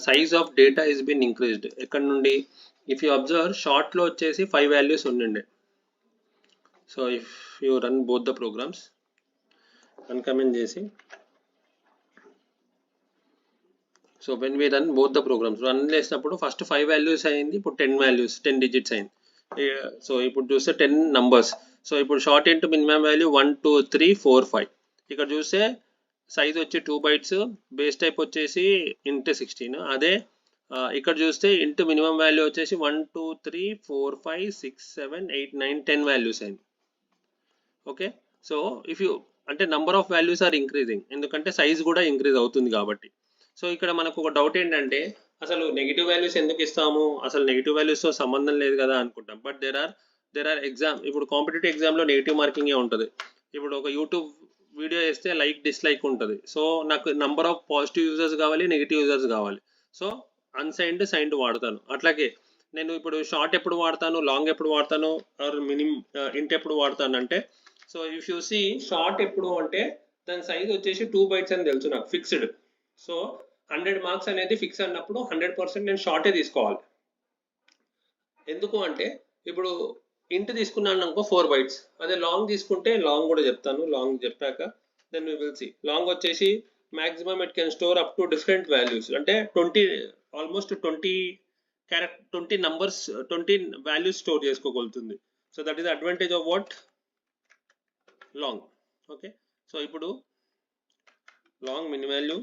Size of data is been increased. ఎక్కడ నుండి? If you observe షార్ట్లో వచ్చేసి 5 వాల్యూస్ ఉండిండే. So if you run both the programs, uncomment చేసి, so when we run both the programs run చేసినప్పుడు first 5 values అయింది, ఇప్పుడు 10 values 10 digits అయింది. సో ఇప్పుడు చూస్తే 10 నంబర్స్. సో ఇప్పుడు షార్ట్ ఇంటూ మినిమం వాల్యూ 1 2 3 4 5. ఇక్కడ చూస్తే సైజ్ వచ్చి 2 బైట్స్, బేస్ టైప్ వచ్చేసి ఇంటూ 16. అదే ఇక్కడ చూస్తే ఇంటూ మినిమం వాల్యూ వచ్చేసి 1 2 3 4 5 6 7 8 9 10 వాల్యూస్ అయింది. ఓకే, సో ఇఫ్ యూ అంటే number of values are increasing, ఎందుకంటే సైజ్ కూడా ఇంక్రీజ్ అవుతుంది కాబట్టి. సో ఇక్కడ మనకు ఒక డౌట్ ఏంటంటే అసలు నెగిటివ్ వాల్యూస్ ఎందుకు ఇస్తాము, అసలు నెగిటివ్ వాల్యూస్తో సంబంధం లేదు కదా అనుకుంటాం. బట్ దేర్ ఆర్ ఎగ్జామ్, ఇప్పుడు కాంపిటేటివ్ ఎగ్జామ్లో నెగిటివ్ మార్కింగే ఉంటుంది. ఇప్పుడు ఒక యూట్యూబ్ వీడియో వేస్తే లైక్ డిస్లైక్ ఉంటుంది. సో నాకు నంబర్ ఆఫ్ పాజిటివ్ యూజర్స్ కావాలి, నెగిటివ్ యూజర్స్ కావాలి. సో అన్సైన్డ్ సైన్డ్ వాడతాను. అట్లాగే నేను ఇప్పుడు షార్ట్ ఎప్పుడు వాడతాను, లాంగ్ ఎప్పుడు వాడతాను, ఆర్ ఇంట్ ఎప్పుడు వాడతాను అంటే, so if you see short ఎప్పుడు అంటే దాని సైజ్ వచ్చేసి 2 బైట్స్ అని తెలుసు నాకు, ఫిక్స్డ్. సో 100 మార్క్స్ అనేది ఫిక్స్ అన్నప్పుడు 100% నేను షార్టే తీసుకోవాలి. ఎందుకు అంటే ఇప్పుడు ఇంట్ తీసుకున్నాను అనుకో 4 బైట్స్, అదే లాంగ్ తీసుకుంటే లాంగ్ కూడా చెప్తాను. లాంగ్ చెప్పాక then we will see. Long వచ్చేసి maximum it can store up to different values, అంటే 20 ఆల్మోస్ట్ 20 నంబర్స్ 20 వాల్యూస్ స్టోర్ చేసుకోగలుగుతుంది. So that is advantage of what long. Okay, so ఇప్పుడు long min value,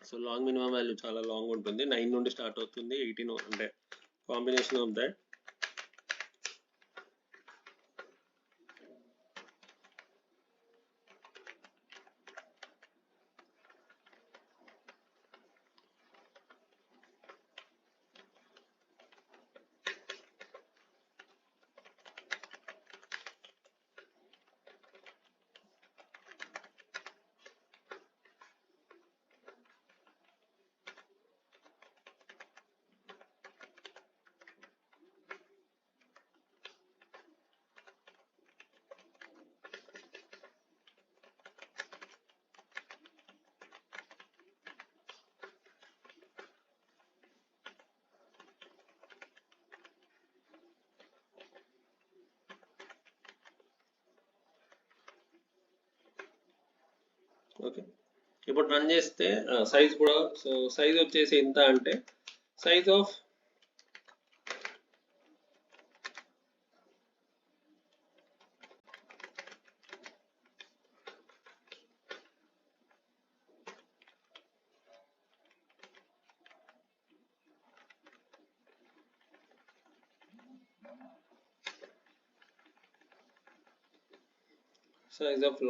so long minimum value చాలా long ఉంటుంది, 9 నుండి start అవుతుంది, 18 అంటే combination of that. Okay, ఇప్పుడు run చేస్తే సైజ్ కూడా, సో సైజ్ వచ్చేసి ఎంత అంటే size of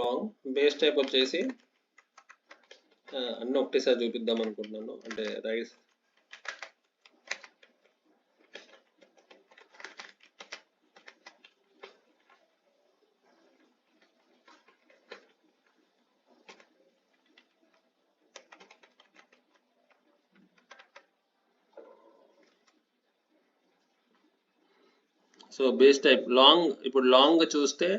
long base type వచ్చేసి అన్నీ ఒకటేసారి చూపిద్దాం అనుకుంటున్నాను, అంటే రైస్. సో బేస్ టైప్ లాంగ్, ఇప్పుడు లాంగ్ చూస్తే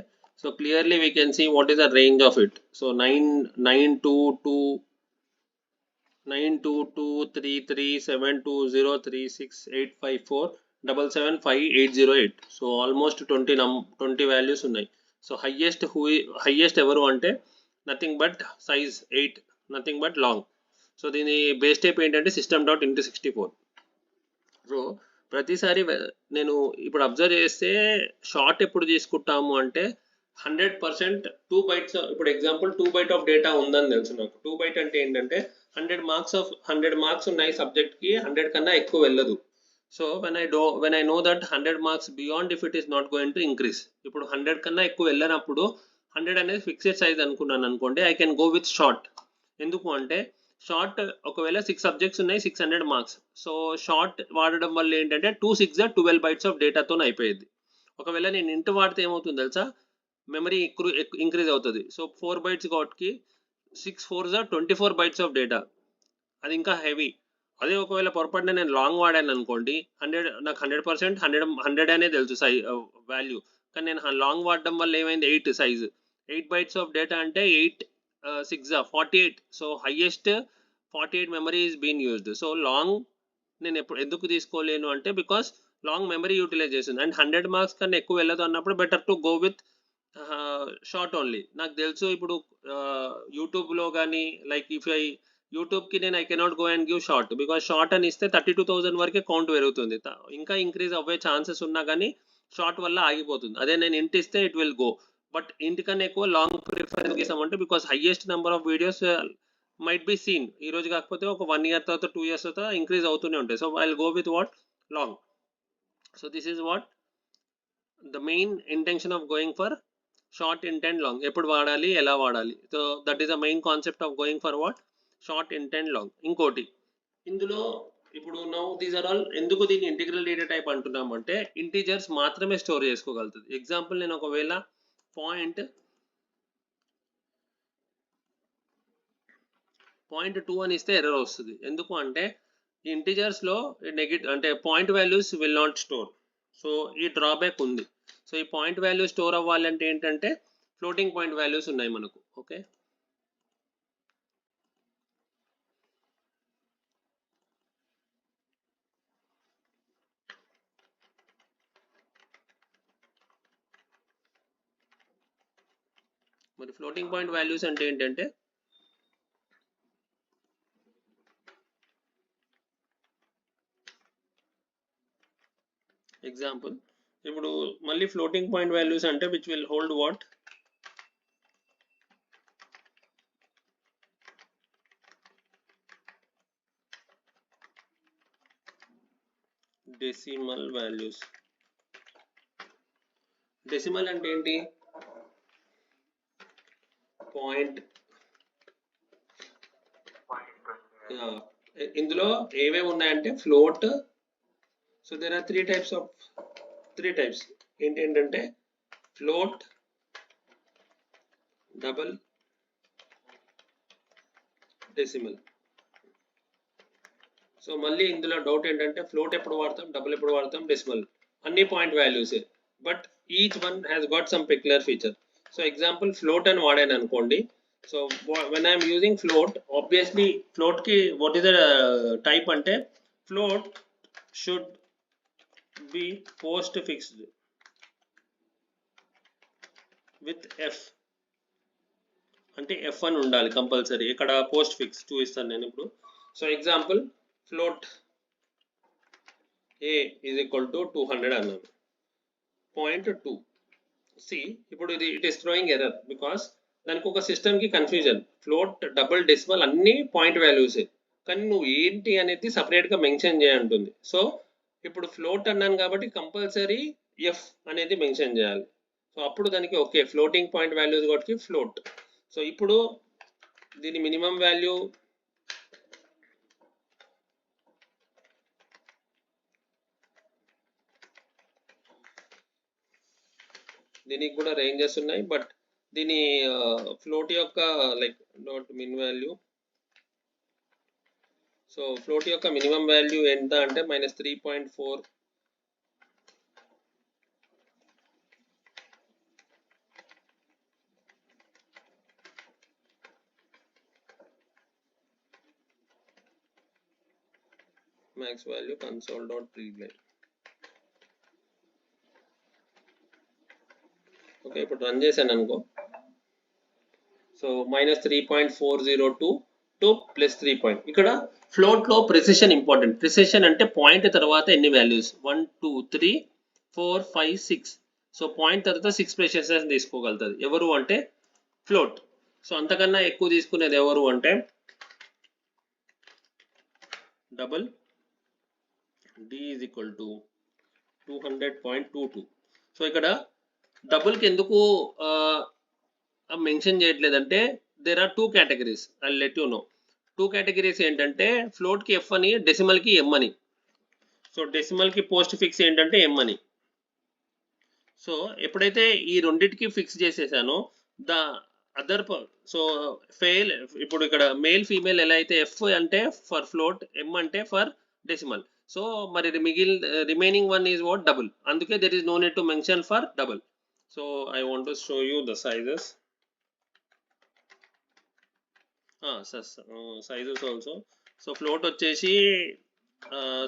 so clearly we can see what is the range of it. So 922233720368547755808. So almost 20 values ఉన్నాయి. సో హైయెస్ట్ ఎవరు అంటే nothing but size 8, nothing but long. So దీని బేస్ టైప్ ఏంటంటే system.into64. So ప్రతిసారి నేను ఇప్పుడు అబ్జర్వ్ చేస్తే షార్ట్ ఎప్పుడు తీసుకుంటాము అంటే 100% 2 బైట్స్. ఇప్పుడు ఎగ్జాంపుల్ 2 బైట్ ఆఫ్ డేటా ఉందని తెలుసు నాకు. 2 బైట్ అంటే ఏంటంటే 100 మార్క్స్ ఉన్నాయి సబ్జెక్ట్కి, 100 కన్నా ఎక్కువ వెళ్ళదు. So when I know that 100 marks beyond if it is not going to increase. ఇప్పుడు 100 కన్నా ఎక్కువ వెళ్ళినప్పుడు 100 అనేది ఫిక్స్డ్ సైజ్ అనుకున్నాను అనుకోండి, I can go with short. ఎందుకు అంటే షార్ట్ ఒకవేళ 6 సబ్జెక్ట్స్ ఉన్నాయి, 600 మార్క్స్. సో షార్ట్ వాడడం వల్ల ఏంటంటే 2 6 12 బైట్స్ ఆఫ్ డేటాతో అయిపోయింది. ఒకవేళ నేను ఇంట్ వాడితే ఏమవుతుంది తెలుసా, మెమరీ ఇంక్రీజ్ అవుతుంది. సో 4 బైట్స్ కాబట్టి 6 4 24 బైట్స్ ఆఫ్ డేటా, అది ఇంకా హెవీ. అదే ఒకవేళ పొరపాటున నేను లాంగ్ వాడాను అనుకోండి, 100 నాకు 100% 100 అనే తెలుసు వాల్యూ. కానీ నేను లాంగ్ వాడడం వల్ల ఏమైంది, 8 సైజు, 8 బైట్స్ ఆఫ్ డేటా అంటే 8 6 48. So highest 48 memory is been used. So long నేను ఎందుకు తీసుకోలేను అంటే because long memory utilization and 100 marks కన్నా ఎక్కువ వెళ్ళదు అన్నప్పుడు better to go with short only. నాకు తెలుసు ఇప్పుడు యూట్యూబ్లో కానీ లైక్ ఇఫ్ యూట్యూబ్కి నేను I cannot go and give short, because short అని ఇస్తే 32,000 వరకే కౌంట్ పెరుగుతుంది, ఇంకా ఇంక్రీజ్ అవ్వే ఛాన్సెస్ ఉన్నా కానీ షార్ట్ వల్ల ఆగిపోతుంది. అదే నేను ఇంటి ఇస్తే ఇట్ విల్ గో. బట్ ఇంటికన్నా ఎక్కువ లాంగ్ ప్రిఫరెన్స్ ఇస్తామంటే because highest number of videos might be seen ఈ రోజు కాకపోతే ఒక 1 year తర్వాత 2 years తర్వాత ఇంక్రీజ్ అవుతూనే ఉంటాయి. So I will go with what long. So this is what the main intention of going for short intent long. ఎప్పుడు వాడాలి, ఎలా వాడాలి, so that is the main concept of going for what short intent long. ఇంకోటి ఇందులో ఇప్పుడు now these are all ఎందుకు దీన్ని integral data type అంటున్నామంటే integers మాత్రమే స్టోర్ చేసుకోగలుగుతుంది. ఎగ్జాంపుల్ నేను ఒకవేళ పాయింట్ 2 అని ఇస్తే ఎర్రర్ వస్తుంది. ఎందుకు అంటే ఇంటీజర్స్లో నెగిటివ్ అంటే point values will not store. So ఈ డ్రాబ్యాక్ ఉంది. సో ఈ పాయింట్ వాల్యూ స్టోర్ అవ్వాలంటే ఏంటంటే ఫ్లోటింగ్ పాయింట్ వాల్యూస్ ఉన్నాయి మనకు. ఓకే, మరి ఫ్లోటింగ్ పాయింట్ వాల్యూస్ అంటే ఏంటంటే ఎగ్జాంపుల్ ఇప్పుడు మళ్ళీ ఫ్లోటింగ్ పాయింట్ వాల్యూస్ అంటే which will hold what decimal values. Decimal అంటే ఏంటి, పాయింట్. ఇందులో ఏమేమి ఉన్నాయంటే float. So there are three types ఏంటంటే ఫ్లోట్, డబల్, డెసిమల్. సో మళ్ళీ ఇందులో డౌట్ ఏంటంటే ఫ్లోట్ ఎప్పుడు వాడతాం, డబుల్ ఎప్పుడు వాడతాం, డెసిమల్ అన్ని పాయింట్ వాల్యూసే, but each one has got some peculiar feature. So example float అని వాడాను అనుకోండి. So when I'm using float, obviously ఫ్లోట్కి వాట్ ఈస్ ద టైప్ అంటే float should be postfixed with F, అంటే ఎఫ్ అని ఉండాలి కంపల్సరీ. ఇక్కడ పోస్ట్ ఫిక్స్ చూపిస్తాను నేను ఇప్పుడు. So example float a is equal to 200 అన్నాను, 0.2. సి ఇప్పుడు ఇది it is throwing error because దానికి ఒక సిస్టమ్కి కన్ఫ్యూజన్. ఫ్లోట్, డబుల్, డెసిమల్ అన్ని పాయింట్ వాల్యూసే, కానీ నువ్వు ఏంటి అనేది సపరేట్గా మెన్షన్ చేయంటుంది. సో ఇప్పుడు ఫ్లోట్ అన్నాను కాబట్టి కంపల్సరీ ఎఫ్ అనేది మెన్షన్ చేయాలి. సో అప్పుడు దానికి ఓకే ఫ్లోటింగ్ పాయింట్ వాల్యూస్ కాబట్టి ఫ్లోట్. సో ఇప్పుడు దీని మినిమం వాల్యూ దీనికి కూడా రేంజెస్ ఉన్నాయి, బట్ దీని ఫ్లోట్ యొక్క like not min value. So float యొక్క మినిమం వాల్యూ ఎంత అంటే -3.4. max value console.readline. ఓకే, ఇప్పుడు రన్ చేశాను అనుకో. So -3.402 to +3 point. ఇక్కడ ఫ్లోట్ లో ప్రిసిషన్ ఇంపార్టెంట్. ప్రిసిషన్ అంటే పాయింట్ తర్వాత ఎన్ని వాల్యూస్, 1 2 3 4 5 6. సో పాయింట్ తర్వాత 6 ప్రిసిషన్ తీసుకోగలుగుతుంది ఎవరు అంటే ఫ్లోట్. సో అంతకన్నా ఎక్కువ తీసుకునేది ఎవరు అంటే double, d is equal to 200.22. So ఇక్కడ డబుల్ కి ఎందుకు మెన్షన్ చేయట్లేదంటే there are 2 categories. I let you know. 2 categories ఏంటంటే ఫ్లోట్ కి ఎఫ్ అని, డెసిమల్ కి ఎం అని. సో డెసిమల్ కి పోస్ట్ ఫిక్స్ ఏంటంటే ఎం అని. సో ఎప్పుడైతే ఈ రెండింటికి ఫిక్స్ చేసేసానో అదర్ సో ఫెయిల్ ఇప్పుడు ఇక్కడ మేల్ ఫీమేల్ ఎలా అయితే ఎఫ్ అంటే ఫర్ ఫ్లోట్ ఎం అంటే ఫర్ డెసిమల్. సో మరి remaining one is what double, అందుకే there is no need to mention for double. So I want to show you the sizes. Sizes also. So float వచ్చేసి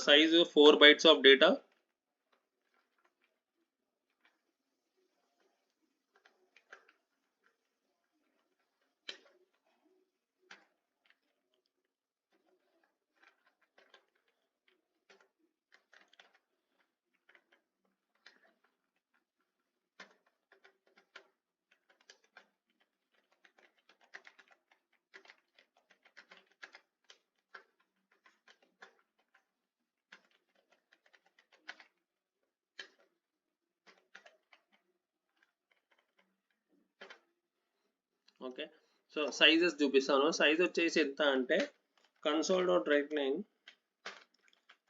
size 4 bytes of data. Okay, so sizes చూపిస్తాను. Size వచ్చేసి ఎంత అంటే console dot write line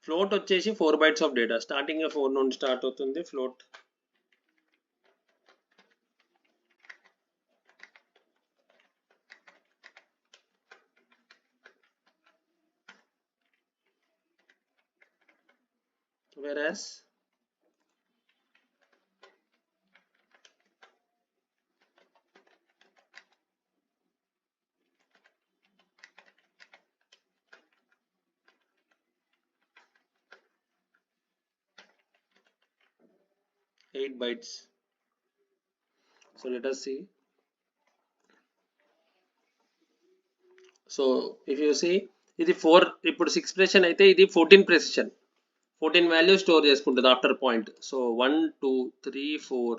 float వచ్చేసి 4 bytes of data, starting 4 నుండి start అవుతుంది float. whereas eight bytes. So let us see. So if you see ఇది 4, ఇప్పుడు 6 ప్రెసిషన్ అయితే ఇది 14 ప్రెసిషన్, 14 వాల్యూ స్టోర్ చేసుకుంటుంది ఆఫ్టర్ పాయింట్. సో 1 2 3 4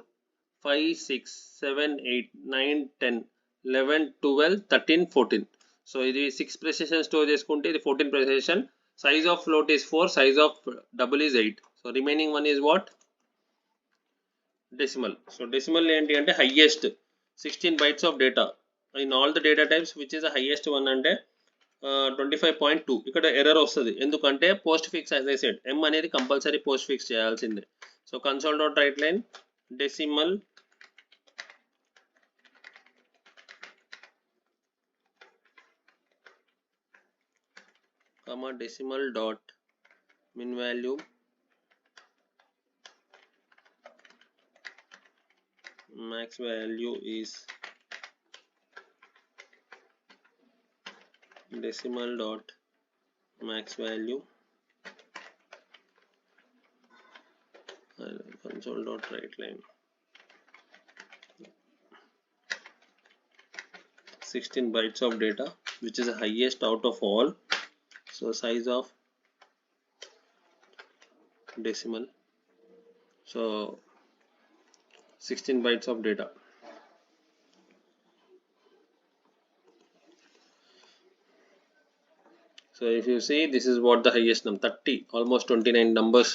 5 6 7 8 9 10 11 12 13 14. సో ఇది 6 ప్రెసిషన్ స్టోర్ చేసుకుంటే ఇది 14 precision. Size of float is 4, size of double is 8. So remaining one is what decimal. So decimal ఏంటి అంటే highest 16 bytes of data in all the data types which is the highest one అంటే 25.2. ఇక్కడ error వస్తుంది ఎందుకంటే postfix as I said M అనేది compulsory postfix చేయాల్సిందే. So console dot write line decimal comma decimal dot min value max value is decimal dot max value console dot right line 16 bytes of data which is the highest out of all. So size of decimal, so 16 bytes of data. So if you see this is what the highest number 30, almost 29 numbers.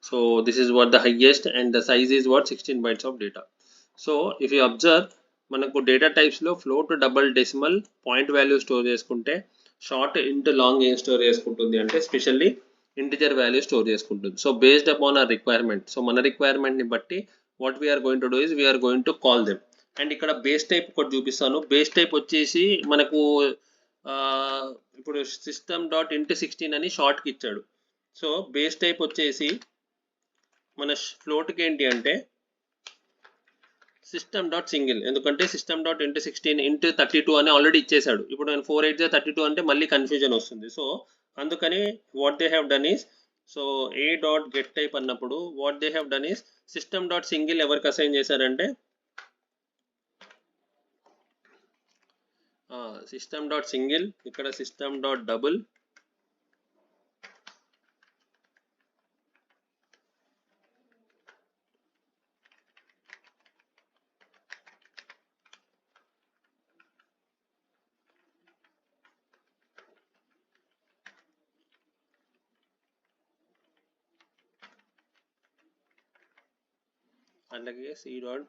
So this is what the highest and the size is what 16 bytes of data. So if you observe మనకు data టైప్స్లో float double decimal point value store చేసుకుంటే short int long ఏం store చేసుకుంటుంది అంటే specially integer value store చేసుకుంటుంది. So based upon our requirement, so మన రిక్వైర్మెంట్ని బట్టి what we are going to do is we are going to call them. And ఇక్కడ base type ఒకటి చూపిస్తాను. బేస్ టైప్ వచ్చేసి మనకు ఇప్పుడు సిస్టమ్ డాట్ ఇంట్ 16 అని షార్ట్కి ఇచ్చాడు. సో బేస్ టైప్ వచ్చేసి మన ఫ్లోట్కి ఏంటి అంటే సిస్టమ్ డాట్ సింగిల్, ఎందుకంటే సిస్టమ్ డాట్ ఇంటూ 16 ఇంటూ 32 అని ఆల్రెడీ ఇచ్చేసాడు. ఇప్పుడు నేను 4 8 32 అంటే మళ్ళీ కన్ఫ్యూజన్ వస్తుంది. సో అందుకని what they have done is, so a dot get type అన్నప్పుడు what they have done is system dot single ఎవరికి అసైన్ చేశారంటే సిస్టమ్ డాట్ సింగిల్, ఇక్కడ సిస్టమ్ డాట్ డబుల్, అలాగే c dot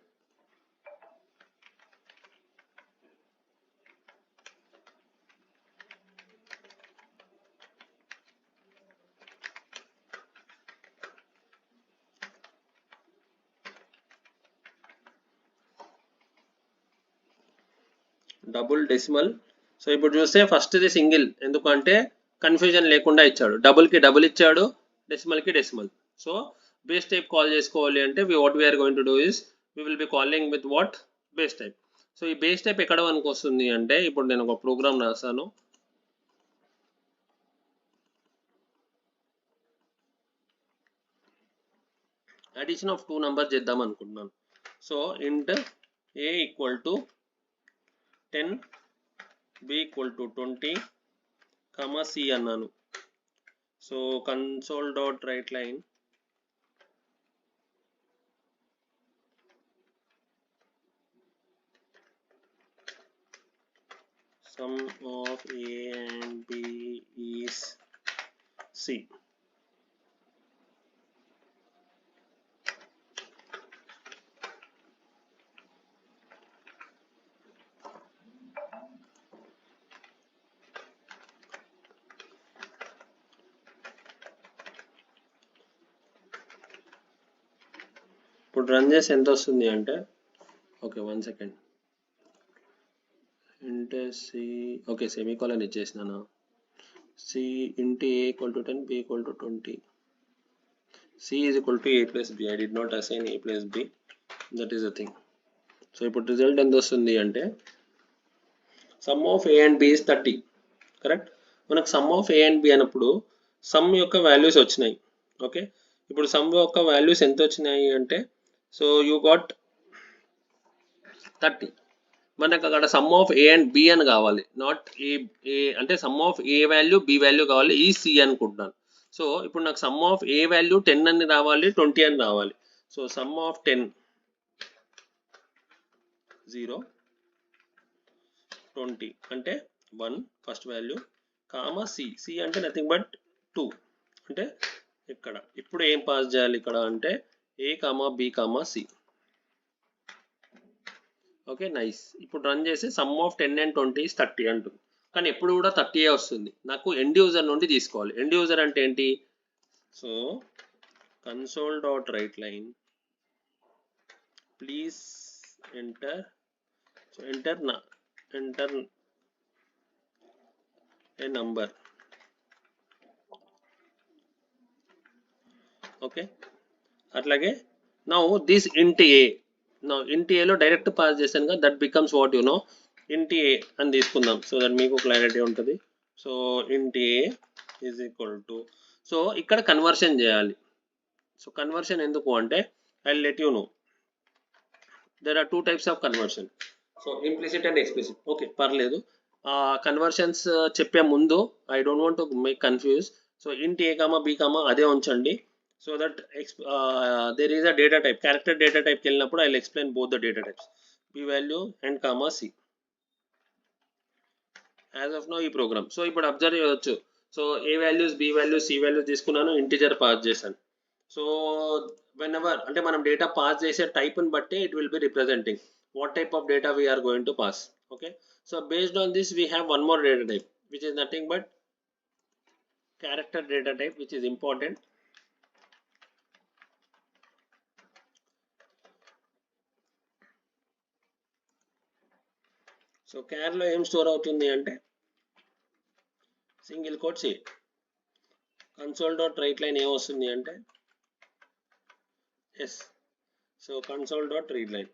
double decimal. So ఇప్పుడు చూస్తే first the single, ఎందుకంటే confusion లేకుండా ఇచ్చాడు, డబుల్ కి డబుల్ ఇచ్చాడు, డెసిమల్ కి decimal. So base type call చేసుకోవాలి అంటే what we are going to do is we will B calling with what base type. So ఈ బేస్ టైప్ ఎక్కడ వరకు వస్తుంది అంటే, ఇప్పుడు నేను ఒక ప్రోగ్రామ్ రాస్తాను. అడిషన్ ఆఫ్ 2 నంబర్స్ చేద్దాం అనుకుంటున్నాను. So int a equal to 10, b equal to 20, c అన్నాను. So console dot write line sum of a and b is c. ఇప్పుడు రన్ చేసి ఎంత వస్తుంది అంటే, okay 1 second, int c, okay semicolon ఇచ్చేసినాను. C int a equal to 10, b equal to 20, c is equal to a plus b. I did not assign a plus b, that is the thing. So ఇప్పుడు result ఎంత వస్తుంది అంటే, sum of a and b is 30. Correct. మనకు sum of a and b అన్నప్పుడు sum యొక్క values వచ్చినాయి. Okay, ఇప్పుడు sum యొక్క వాల్యూస్ ఎంత వచ్చినాయి అంటే, సో యూ గాట్ 30. మనకు అక్కడ sum of a and b అని కావాలి, నాట్ ఏ అంటే sum of a value b value కావాలి, ఈ సి అనుకుంటున్నాను. సో ఇప్పుడు నాకు సమ్ ఆఫ్ ఏ వాల్యూ 10 అని రావాలి, 20 అని రావాలి. సో సమ్ ఆఫ్ 10 0 20 అంటే 1 ఫస్ట్ వాల్యూ, కామా సి అంటే నథింగ్ బట్ 2 అంటే ఇక్కడ. ఇప్పుడు ఏం పాస్ చేయాలి ఇక్కడ అంటే a comma b comma c. Okay nice. ఇప్పుడు రన్ చేసి సమ్ ఆఫ్ 10 and 20 is 30 అంటుంది, కానీ ఎప్పుడు కూడా 30 వస్తుంది. నాకు ఎండ్ యూజర్ నుండి తీసుకోవాలి. ఎండ్ యూజర్ అంటే ఏంటి? So console dot write line please enter, so enter a number. Okay, అట్లాగే now this int a, now int ఏలో డైరెక్ట్ పాస్ చేశాను కదా, that becomes what you know int a అని తీసుకుందాం, సో దట్ మీకు clarity ఉంటుంది. So int a is equal to, so ఇక్కడ conversion చేయాలి. సో కన్వర్షన్ ఎందుకు అంటే, I let you know there are 2 types of conversion. So implicit and explicit. Okay పర్లేదు, conversions చెప్పే ముందు I don't want to make confuse. So int a comma b comma అదే ఉంచండి. So that there is a data type, character data type కి వెళ్ళినప్పుడు I'll explain both the data types, b value and comma c. as of now ఈ program, so ఇప్పుడు observe చేయవచ్చు. So a values b values c values తీసుకున్నాను, integer pass చేశాను. So whenever అంటే మనం data pass చేసే టైప్ని బట్టి it will be representing what type of data we are going to pass. Okay, so based on this we have one more data type which is nothing but character data type, which is important. So క్యార్లో ఏం స్టోర్ అవుతుంది అంటే single quotes a. Console dot write line ఏం వస్తుంది అంటే s. So console dot read line.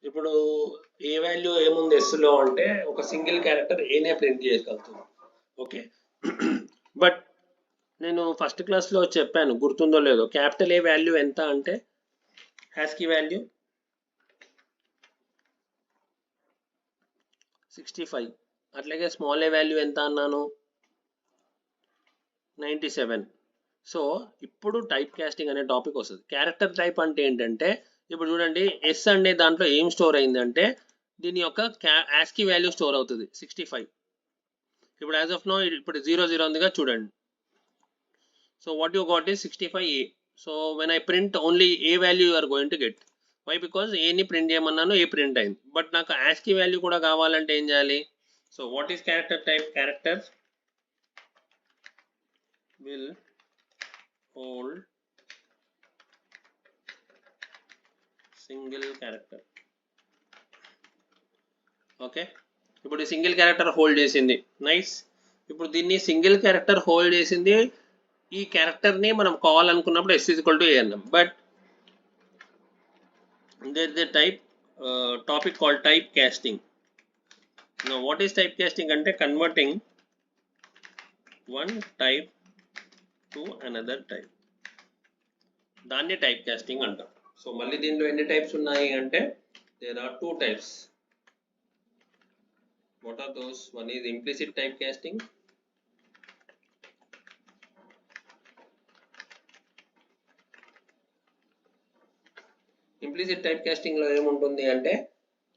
ఇప్పుడు ఏ value ఏముంది ఎస్లో అంటే ఒక సింగిల్ క్యారెక్టర్ ఏనే ప్రింట్ చేయగలుగుతుంది. ఓకే, బట్ నేను ఫస్ట్ క్లాస్లో చెప్పాను, గుర్తుందో లేదో, క్యాపిటల్ ఏ వాల్యూ ఎంత అంటే హ్యాస్కీ వాల్యూ 65, అట్లాగే స్మాల్ ఏ వాల్యూ ఎంత అన్నాను 97. సో ఇప్పుడు టైప్ కాస్టింగ్ అనే టాపిక్ వస్తుంది. క్యారెక్టర్ టైప్ అంటే ఏంటంటే, ఇప్పుడు చూడండి ఎస్ అనే దాంట్లో ఏం స్టోర్ అయిందంటే దీని యొక్క యాస్కీ వాల్యూ స్టోర్ అవుతుంది 65. ఇప్పుడు యాజ్ ఆఫ్ నో ఇప్పుడు 00 ఉందిగా చూడండి. So what you got is 65A. So when I print only a value you are going to get. Why? Because ఏని ప్రింట్ చేయమన్నాను, ఏ ప్రింట్ అయింది. బట్ నాకు యాస్కీ వాల్యూ కూడా కావాలంటే ఏం చేయాలి? So what is character type? Character will hold single character. Okay, ఇప్పుడు ఈ సింగిల్ క్యారెక్టర్ హోల్డ్ చేసింది, నైస్. ఇప్పుడు దీన్ని సింగిల్ క్యారెక్టర్ హోల్డ్ చేసింది, ఈ క్యారెక్టర్ని మనం కావాలనుకున్నప్పుడు s = a అన్నాం. But there is a type topic called typecasting. Now what is typecasting అంటే converting one type to another type, దాన్ని typecasting అంటాం. సో మళ్ళీ దీంట్లో ఎన్ని టైప్స్ ఉన్నాయి అంటే there are 2 types. What are those? One is implicit typecasting. Implicit type casting లో ఏముంటుంది అంటే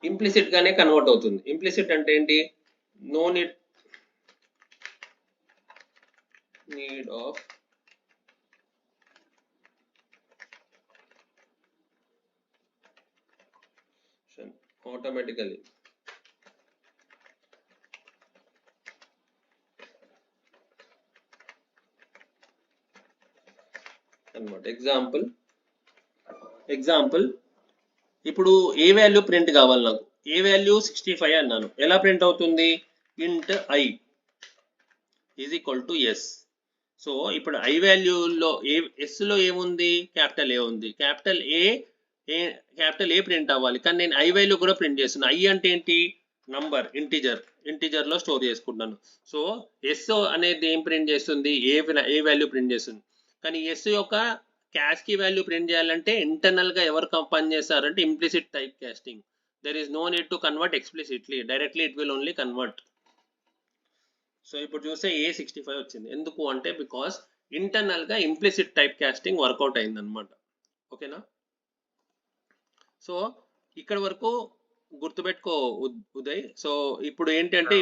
ఇంప్లిసిట్ గానే కన్వర్ట్ అవుతుంది. ఇంప్లిసిట్ అంటే ఏంటి? No need of automatically. అన్నమాట. ఎగ్జాంపుల్ ఇప్పుడు ఏ వాల్యూ ప్రింట్ కావాలి నాకు, ఏ వాల్యూ 65 అన్నాను, ఎలా ప్రింట్ అవుతుంది? Int i is equal to s. So ఇప్పుడు ఐ వాల్యూలో ఎస్ లో ఏముంది? క్యాపిటల్ ఏ ఉంది. క్యాపిటల్ ఏ ప్రింట్ అవ్వాలి, కానీ నేను ఐ వాల్యూ కూడా ప్రింట్ చేస్తున్నాను. ఐ అంటే ఏంటి? నంబర్, ఇంటిజర్ లో స్టోర్ చేసుకుంటాను. సో ఎస్ అనేది ఏం ప్రింట్ చేస్తుంది? ఏ వాల్యూ ప్రింట్ చేస్తుంది. కానీ ఎస్ యొక్క క్యాష్ కి వాల్యూ ప్రింట్ చేయాలంటే ఇంటర్నల్ గా ఎవరు పని చేస్తారంటే implicit type casting. There is no need to convert explicitly, directly it will only convert. So ఇప్పుడు చూస్తే A65 వచ్చింది. ఎందుకు అంటే బికాస్ ఇంటర్నల్ గా ఇంప్లిసిట్ టైప్ కాస్టింగ్ వర్కౌట్ అయింది అనమాట. ఓకేనా? సో ఇక్కడ వరకు గుర్తుపెట్టుకో ఉదయ్. సో ఇప్పుడు ఏంటంటే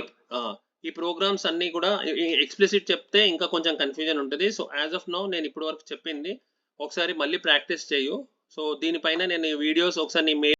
ఈ ప్రోగ్రామ్స్ అన్ని కూడా ఎక్స్ప్లిసిట్ చెప్తే ఇంకా కొంచెం కన్ఫ్యూజన్ ఉంటుంది. సో యాజ్ ఆఫ్ నౌ నేను ఇప్పటి వరకు చెప్పింది ఒకసారి మళ్ళీ ప్రాక్టీస్ చేయు. సో దీనిపైన నేను వీడియోస్ ఒకసారి నీ